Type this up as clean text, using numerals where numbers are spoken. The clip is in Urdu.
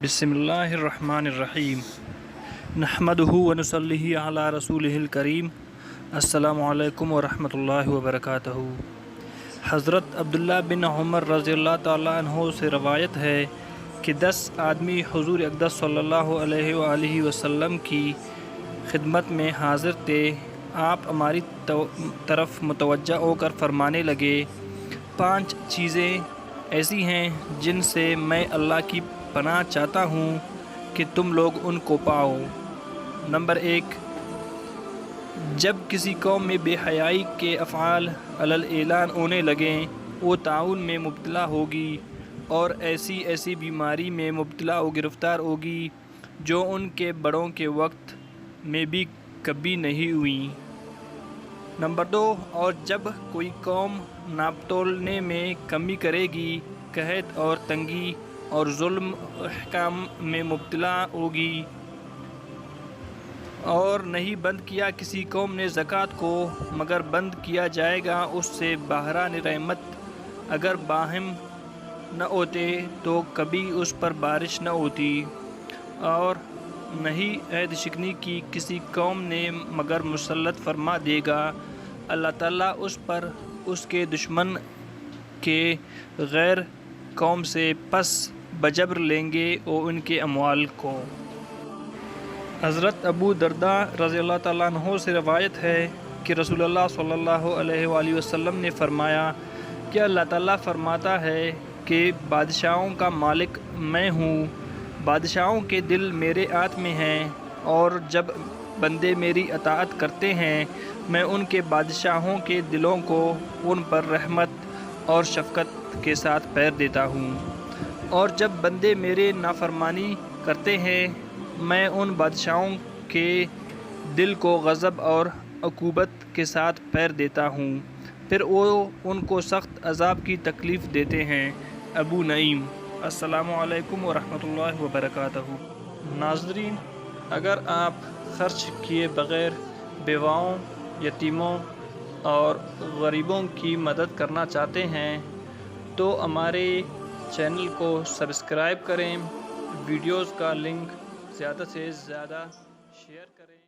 بسم اللہ الرحمن الرحیم نحمدہ ونصلی علی رسولہ الکریم۔ السلام علیکم ورحمۃ اللہ وبرکاتہ۔ حضرت عبداللہ بن عمر رضی اللہ تعالیٰ عنہ سے روایت ہے کہ 10 آدمی حضور اقدس صلی اللہ علیہ وآلہ وسلم کی خدمت میں حاضر تھے۔ آپ ہماری طرف متوجہ ہو کر فرمانے لگے، 5 چیزیں ایسی ہیں جن سے میں اللہ کی پناہ چاہتا ہوں کہ تم لوگ ان کو پاؤ۔ نمبر 1، جب کسی قوم میں بے حیائی کے افعال علی الاعلان ہونے لگیں، وہ طاعون میں مبتلا ہوگی اور ایسی بیماری میں مبتلا و گرفتار ہوگی جو ان کے بڑوں کے وقت میں بھی کبھی نہیں ہوئی۔ نمبر 2، اور جب کوئی قوم ناپ تولنے میں کمی کرے گی، قحط اور تنگی اور ظلم احکام میں مبتلا ہوگی، اور نہیں بند کیا کسی قوم نے زکوٰۃ کو مگر بند کیا جائے گا اس سے بحران رحمت، اگر باہم نہ ہوتے تو کبھی اس پر بارش نہ ہوتی، اور نہیں عہد شکنی کی کسی قوم نے مگر مسلط فرما دے گا اللہ تعالیٰ اس پر اس کے دشمن کے غیر قوم سے پس بجبر لیں گے اور ان کے اموال کو۔ حضرت ابو درداء رضی اللہ تعالیٰ عنہ سے روایت ہے کہ رسول اللہ صلی اللہ علیہ وآلہ وسلم نے فرمایا کہ اللہ تعالیٰ فرماتا ہے کہ بادشاہوں کا مالک میں ہوں، بادشاہوں کے دل میرے ہاتھ میں ہیں، اور جب بندے میری اطاعت کرتے ہیں میں ان کے بادشاہوں کے دلوں کو ان پر رحمت اور شفقت کے ساتھ پیر دیتا ہوں، اور جب بندے میرے نافرمانی کرتے ہیں میں ان بادشاہوں کے دل کو غضب اور عقوبت کے ساتھ پیر دیتا ہوں، پھر وہ ان کو سخت عذاب کی تکلیف دیتے ہیں۔ ابو نعیم۔ السلام علیکم ورحمۃ اللہ وبرکاتہ۔ ناظرین، اگر آپ خرچ کیے بغیر بیواؤں، یتیموں اور غریبوں کی مدد کرنا چاہتے ہیں تو ہمارے چینل کو سبسکرائب کریں، ویڈیوز کا لنک زیادہ سے زیادہ شیئر کریں۔